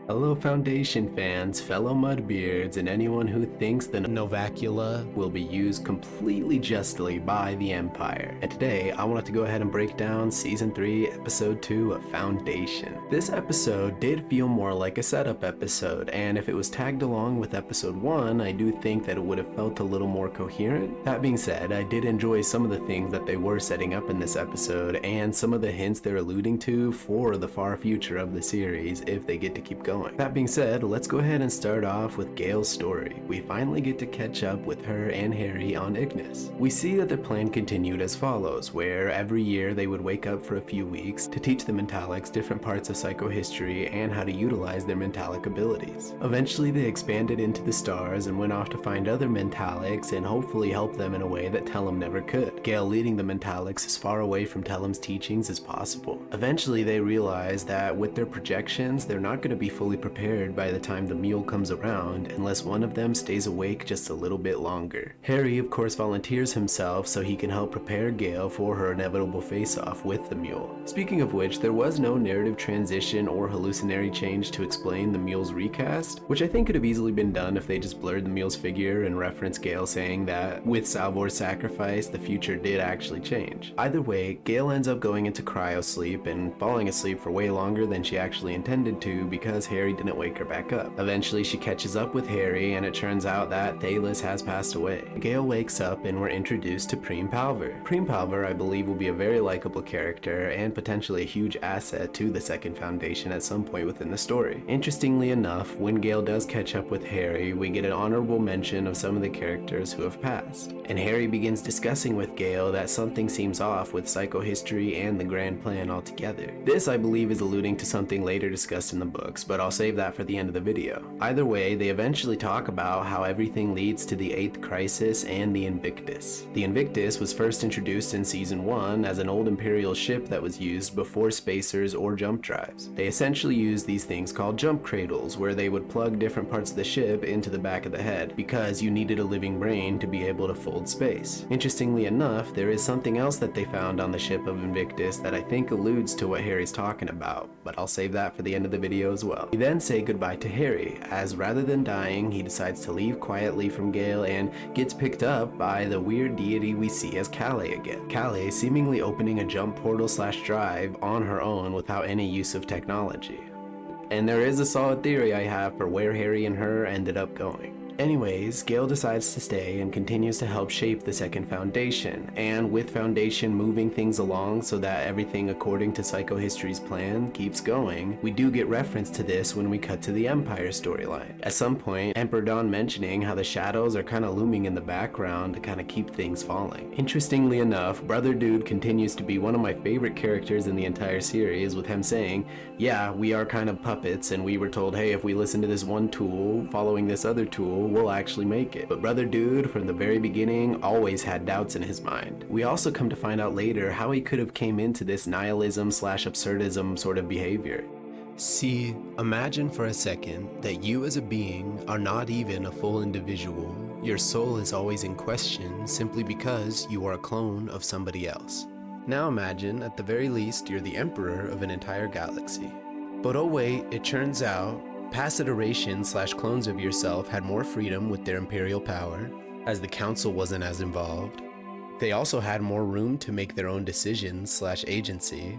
Hello Foundation fans, fellow Mudbeards, and anyone who thinks the Novacula will be used completely justly by the Empire. And today, I wanted to go ahead and break down Season 3, Episode 2 of Foundation. This episode did feel more like a setup episode, and if it was tagged along with Episode 1, I do think that it would have felt a little more coherent. That being said, I did enjoy some of the things that they were setting up in this episode, and some of the hints they're alluding to for the far future of the series if they get to keep going. That being said, let's go ahead and start off with Gale's story. We finally get to catch up with her and Harry on Ignis. We see that their plan continued as follows, where every year they would wake up for a few weeks to teach the Mentalics different parts of psychohistory and how to utilize their Mentalic abilities. Eventually they expanded into the stars and went off to find other Mentalics and hopefully help them in a way that Tellum never could. Gale leading the Mentalics as far away from Tellum's teachings as possible. Eventually they realize that with their projections, they're not going to be fully prepared by the time the Mule comes around unless one of them stays awake just a little bit longer. Harry of course volunteers himself so he can help prepare Gale for her inevitable face-off with the Mule. Speaking of which, there was no narrative transition or hallucinatory change to explain the Mule's recast, which I think could have easily been done if they just blurred the Mule's figure and referenced Gale saying that with Salvor's sacrifice the future did actually change. Either way, Gale ends up going into cryo sleep and falling asleep for way longer than she actually intended to because Harry didn't wake her back up. Eventually she catches up with Harry and it turns out that Thalos has passed away. Gale wakes up and we're introduced to Preem Palver. Preem Palver I believe will be a very likable character and potentially a huge asset to the Second Foundation at some point within the story. Interestingly enough, when Gale does catch up with Harry, we get an honorable mention of some of the characters who have passed. And Harry begins discussing with Gale that something seems off with psychohistory and the grand plan altogether. This I believe is alluding to something later discussed in the books, but I'll save that for the end of the video. Either way, they eventually talk about how everything leads to the 8th Crisis and the Invictus. The Invictus was first introduced in Season 1 as an old Imperial ship that was used before spacers or jump drives. They essentially used these things called jump cradles, where they would plug different parts of the ship into the back of the head, because you needed a living brain to be able to fold space. Interestingly enough, there is something else that they found on the ship of Invictus that I think alludes to what Harry's talking about, but I'll save that for the end of the video as well. We then say goodbye to Harry, as rather than dying, he decides to leave quietly from Gale and gets picked up by the weird deity we see as Calais again. Calais seemingly opening a jump portal / drive on her own without any use of technology. And there is a solid theory I have for where Harry and her ended up going. Anyways, Gale decides to stay and continues to help shape the Second Foundation, and with Foundation moving things along so that everything according to Psychohistory's plan keeps going, we do get reference to this when we cut to the Empire storyline. At some point, Emperor Dawn mentioning how the shadows are kind of looming in the background to kind of keep things falling. Interestingly enough, Brother Dude continues to be one of my favorite characters in the entire series, with him saying, yeah, we are kind of puppets and we were told, hey, if we listen to this one tool following this other tool, we'll actually make it. But Brother Dude, from the very beginning, always had doubts in his mind. We also come to find out later how he could have came into this nihilism / absurdism sort of behavior. See, imagine for a second that you as a being are not even a full individual. Your soul is always in question simply because you are a clone of somebody else. Now imagine, at the very least, you're the emperor of an entire galaxy. But oh wait, it turns out past iterations / clones of yourself had more freedom with their imperial power, as the council wasn't as involved. They also had more room to make their own decisions / agency,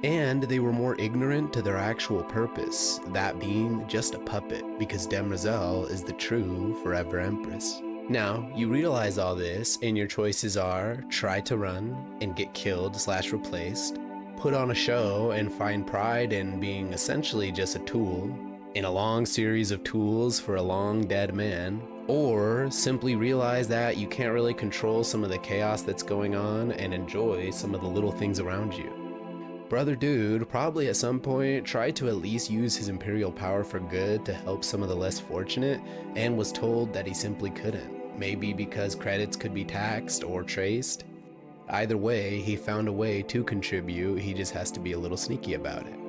and they were more ignorant to their actual purpose, that being just a puppet, because Demoiselle is the true forever empress. Now, you realize all this, and your choices are try to run and get killed / replaced, put on a show and find pride in being essentially just a tool, in a long series of tools for a long dead man, or simply realize that you can't really control some of the chaos that's going on and enjoy some of the little things around you. Brother Dude probably at some point tried to at least use his imperial power for good to help some of the less fortunate, and was told that he simply couldn't, maybe because credits could be taxed or traced. Either way, he found a way to contribute, he just has to be a little sneaky about it.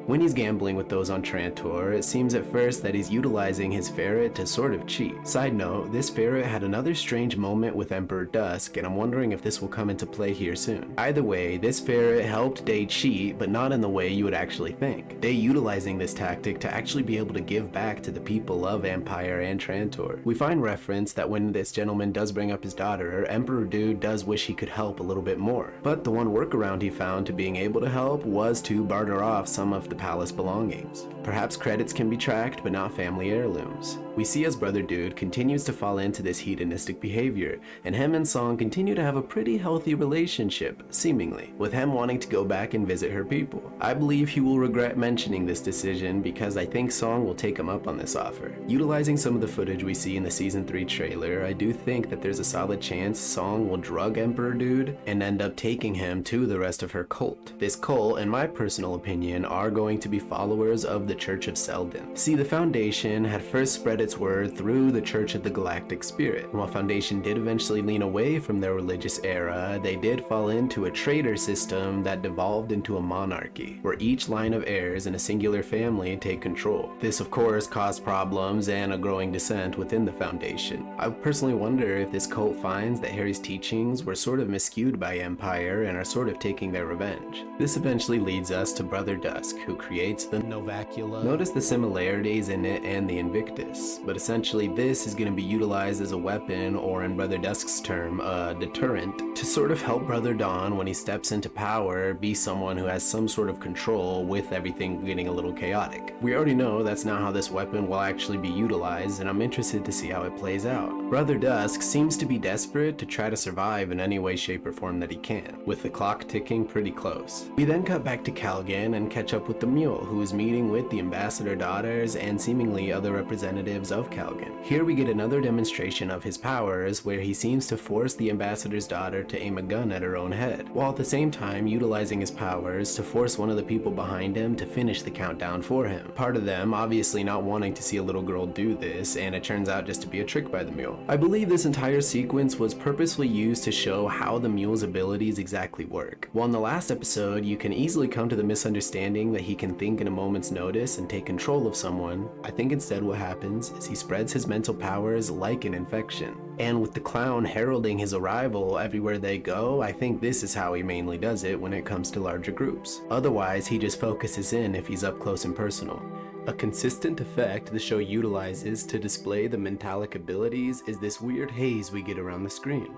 When he's gambling with those on Trantor, it seems at first that he's utilizing his ferret to sort of cheat. Side note, this ferret had another strange moment with Emperor Dusk, and I'm wondering if this will come into play here soon. Either way, this ferret helped Day cheat, but not in the way you would actually think. Day utilizing this tactic to actually be able to give back to the people of Empire and Trantor. We find reference that when this gentleman does bring up his daughter, Emperor Dude does wish he could help a little bit more. But the one workaround he found to being able to help was to barter off some of the palace belongings. Perhaps credits can be tracked, but not family heirlooms. We see as Brother Dude continues to fall into this hedonistic behavior, and him and Song continue to have a pretty healthy relationship, seemingly, with him wanting to go back and visit her people. I believe he will regret mentioning this decision because I think Song will take him up on this offer. Utilizing some of the footage we see in the Season 3 trailer, I do think that there's a solid chance Song will drug Emperor Dude and end up taking him to the rest of her cult. This cult, in my personal opinion, are going to be followers of the Church of Selden. See, the Foundation had first spread its word through the Church of the Galactic Spirit. And while Foundation did eventually lean away from their religious era, they did fall into a traitor system that devolved into a monarchy, where each line of heirs in a singular family take control. This of course caused problems and a growing dissent within the Foundation. I personally wonder if this cult finds that Harry's teachings were sort of miscued by Empire and are sort of taking their revenge. This eventually leads us to Brother Dusk, who creates the Novacula. Notice the similarities in it and the Invictus, but essentially this is going to be utilized as a weapon, or in Brother Dusk's term, a deterrent, to sort of help Brother Dawn when he steps into power be someone who has some sort of control with everything getting a little chaotic. We already know that's not how this weapon will actually be utilized, and I'm interested to see how it plays out. Brother Dusk seems to be desperate to try to survive in any way, shape, or form that he can, with the clock ticking pretty close. We then cut back to Calgan and catch up with the Mule, who is meeting with the Ambassador daughters and seemingly other representatives of Calgan. Here we get another demonstration of his powers, where he seems to force the Ambassador's daughter to aim a gun at her own head, while at the same time utilizing his powers to force one of the people behind him to finish the countdown for him. Part of them obviously not wanting to see a little girl do this, and it turns out just to be a trick by the Mule. I believe this entire sequence was purposely used to show how the Mule's abilities exactly work. While in the last episode you can easily come to the misunderstanding that he can think in a moment's notice and take control of someone, I think instead what happens is he spreads his mental powers like an infection. And with the clown heralding his arrival everywhere they go, I think this is how he mainly does it when it comes to larger groups. Otherwise, he just focuses in if he's up close and personal. A consistent effect the show utilizes to display the mentalic abilities is this weird haze we get around the screen.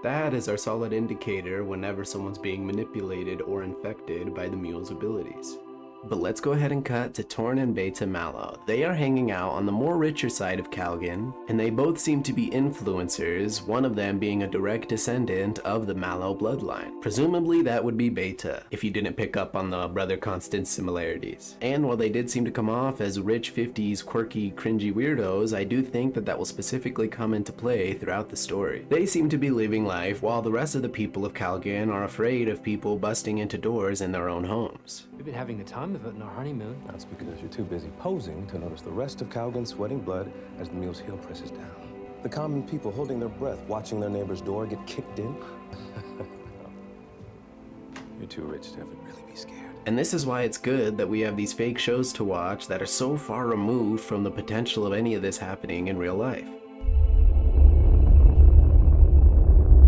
That is our solid indicator whenever someone's being manipulated or infected by the Mule's abilities. But let's go ahead and cut to Torn and Beta Mallow. They are hanging out on the more richer side of Calgan, and they both seem to be influencers, one of them being a direct descendant of the Mallow bloodline. Presumably that would be Beta, if you didn't pick up on the Brother Constance similarities. And while they did seem to come off as rich 50s quirky cringy weirdos, I do think that will specifically come into play throughout the story. They seem to be living life while the rest of the people of Calgan are afraid of people busting into doors in their own homes. We've been having the time of it in our honeymoon. That's because you're too busy posing to notice the rest of Calgan sweating blood as the Mule's heel presses down. The common people holding their breath, watching their neighbor's door get kicked in. You're too rich to ever really be scared. And this is why it's good that we have these fake shows to watch that are so far removed from the potential of any of this happening in real life.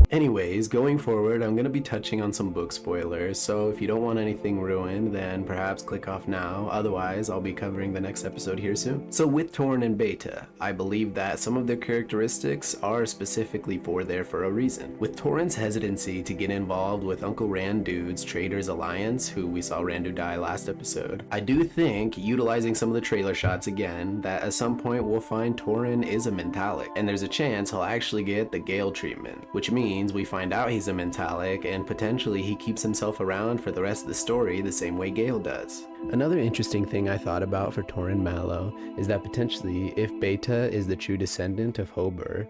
Anyways, going forward, I'm going to be touching on some book spoilers, so if you don't want anything ruined, then perhaps click off now. Otherwise, I'll be covering the next episode here soon. So with Torn and Beta, I believe that some of their characteristics are specifically there for a reason. With Torrent's hesitancy to get involved with Uncle Randu's Traitors Alliance, who we saw Randu die last episode, I do think, utilizing some of the trailer shots again, that at some point we'll find Torrent is a Mentalic, and there's a chance he'll actually get the Gale treatment, which means we find out he's a Mentalic, and potentially he keeps himself around for the rest of the story the same way Gale does. Another interesting thing I thought about for Torrent Mallow is that potentially, if Beta is the true descendant of Hober,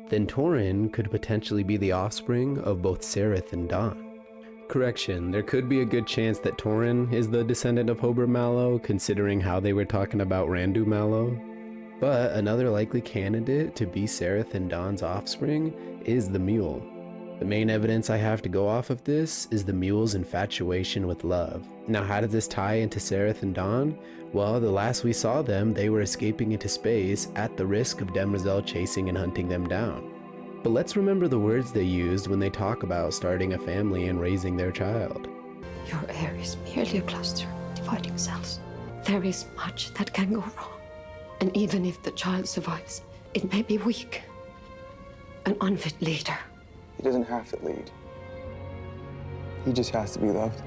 then Torrent could potentially be the offspring of both Sereth and Dawn. Correction, there could be a good chance that Torrent is the descendant of Hober Mallow, considering how they were talking about Randu Mallow. But another likely candidate to be Sereth and Dawn's offspring is the Mule. The main evidence I have to go off of this is the Mule's infatuation with love. Now, how does this tie into Sereth and Dawn? Well, the last we saw them, they were escaping into space at the risk of Demerzel chasing and hunting them down. But let's remember the words they used when they talk about starting a family and raising their child. Your air is merely a cluster of dividing cells. There is much that can go wrong. And even if the child survives, it may be weak, an unfit leader. He doesn't have to lead. He just has to be loved.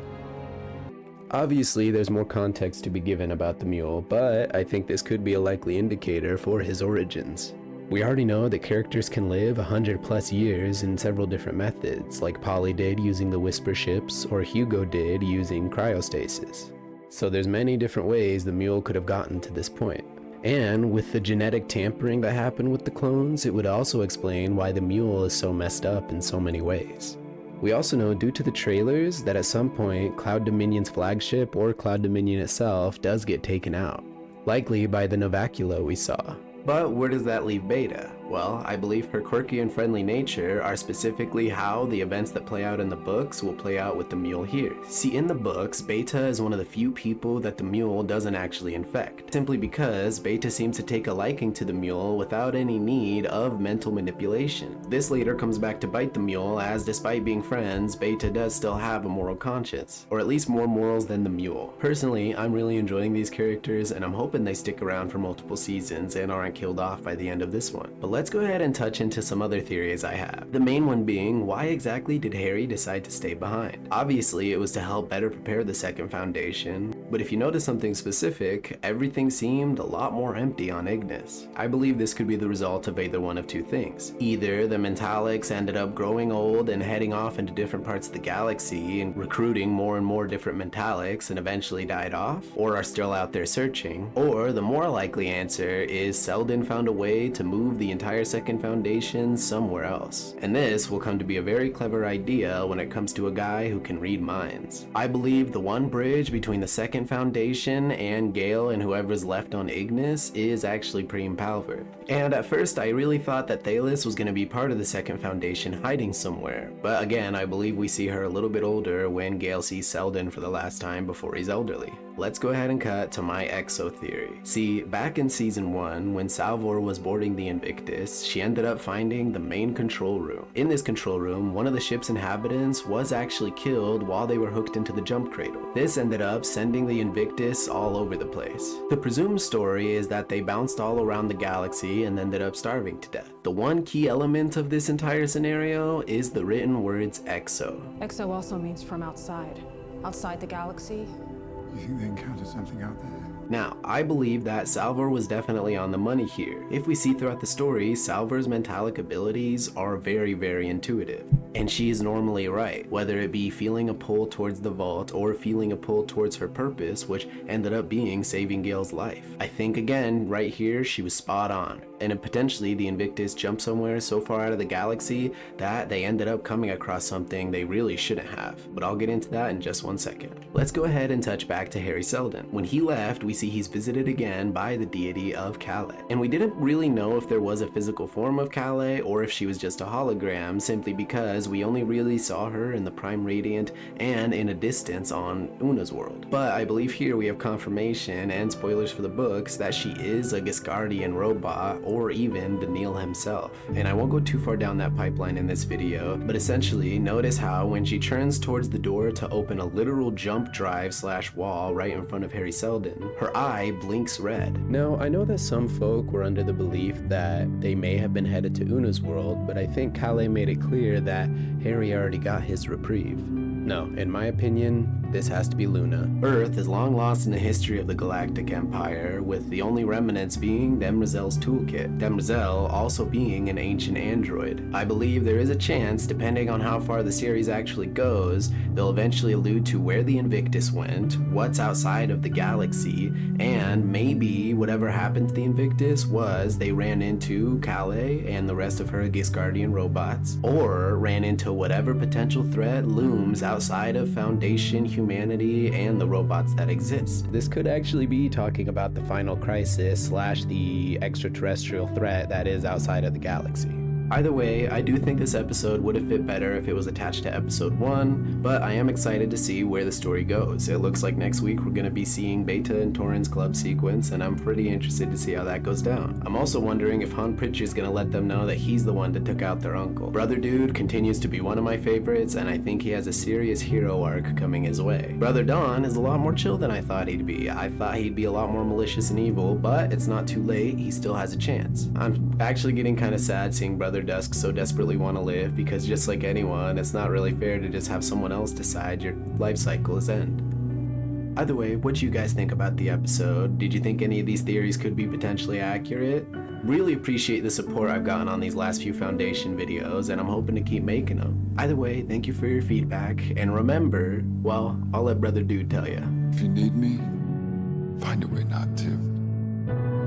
Obviously, there's more context to be given about the Mule, but I think this could be a likely indicator for his origins. We already know that characters can live 100+ years in several different methods, like Polly did using the Whisper ships, or Hugo did using cryostasis. So there's many different ways the Mule could have gotten to this point. And with the genetic tampering that happened with the clones, it would also explain why the Mule is so messed up in so many ways. We also know due to the trailers that at some point Cloud Dominion's flagship or Cloud Dominion itself does get taken out, likely by the Novacula we saw. But where does that leave Beta? Well, I believe her quirky and friendly nature are specifically how the events that play out in the books will play out with the Mule here. See, in the books, Beta is one of the few people that the Mule doesn't actually infect, simply because Beta seems to take a liking to the Mule without any need of mental manipulation. This later comes back to bite the Mule, as despite being friends, Beta does still have a moral conscience, or at least more morals than the Mule. Personally, I'm really enjoying these characters, and I'm hoping they stick around for multiple seasons and aren't killed off by the end of this one. But let's go ahead and touch into some other theories I have. The main one being, why exactly did Harry decide to stay behind? Obviously, it was to help better prepare the Second Foundation, but if you notice something specific, everything seemed a lot more empty on Ignis. I believe this could be the result of either one of two things. Either the Mentalics ended up growing old and heading off into different parts of the galaxy and recruiting more and more different Mentalics and eventually died off, or are still out there searching, or the more likely answer is Selden found a way to move the entire Second Foundation somewhere else. And this will come to be a very clever idea when it comes to a guy who can read minds. I believe the one bridge between the Second Foundation and Gale and whoever's left on Ignis is actually Preem Palver. And at first I really thought that Thalis was going to be part of the Second Foundation hiding somewhere, but again I believe we see her a little bit older when Gale sees Selden for the last time before he's elderly. Let's go ahead and cut to my exo theory. See, back in season 1, when Salvor was boarding the Invictus, she ended up finding the main control room. In this control room, one of the ship's inhabitants was actually killed while they were hooked into the jump cradle. This ended up sending the Invictus all over the place. The presumed story is that they bounced all around the galaxy and ended up starving to death. The one key element of this entire scenario is the written words exo. Exo also means from outside. Outside the galaxy. You think they encountered something out there? Now, I believe that Salvor was definitely on the money here. If we see throughout the story, Salvor's mentalic abilities are very, very intuitive. And she is normally right, whether it be feeling a pull towards the vault or feeling a pull towards her purpose, which ended up being saving Gale's life. I think again, right here, she was spot on. And potentially the Invictus jumped somewhere so far out of the galaxy that they ended up coming across something they really shouldn't have. But I'll get into that in just one second. Let's go ahead and touch back to Harry Selden. When he left, we see he's visited again by the deity of Calais. And we didn't really know if there was a physical form of Calais or if she was just a hologram, simply because we only really saw her in the Prime Radiant and in a distance on Una's world. But I believe here we have confirmation and spoilers for the books that she is a Giscardian robot, or even Daniil himself. And I won't go too far down that pipeline in this video, but essentially notice how when she turns towards the door to open a literal jump drive / wall right in front of Harry Selden, her eye blinks red. Now, I know that some folk were under the belief that they may have been headed to Una's world, but I think Calais made it clear that Harry already got his reprieve. No, in my opinion, this has to be Luna. Earth is long lost in the history of the Galactic Empire, with the only remnants being Demerzel's toolkit, Demerzel also being an ancient android. I believe there is a chance, depending on how far the series actually goes, they'll eventually allude to where the Invictus went, what's outside of the galaxy, and maybe whatever happened to the Invictus was they ran into Calais and the rest of her Giscardian robots, or ran into whatever potential threat looms outside of Foundation humanity and the robots that exist. This could actually be talking about the final crisis / the extraterrestrial threat that is outside of the galaxy. Either way, I do think this episode would have fit better if it was attached to episode 1, but I am excited to see where the story goes. It looks like next week we're going to be seeing Beta and Torin's club sequence, and I'm pretty interested to see how that goes down. I'm also wondering if Han Pritchard's going to let them know that he's the one that took out their uncle. Brother Dude continues to be one of my favorites, and I think he has a serious hero arc coming his way. Brother Don is a lot more chill than I thought he'd be. I thought he'd be a lot more malicious and evil, but it's not too late, he still has a chance. I'm actually getting kind of sad seeing Brother Dusk so desperately want to live, because just like anyone, it's not really fair to just have someone else decide your life cycle is end. Either way, what do you guys think about the episode? Did you think any of these theories could be potentially accurate? Really appreciate the support I've gotten on these last few Foundation videos, and I'm hoping to keep making them. Either way, thank you for your feedback, and remember, well, I'll let Brother Dude tell you. If you need me, find a way not to.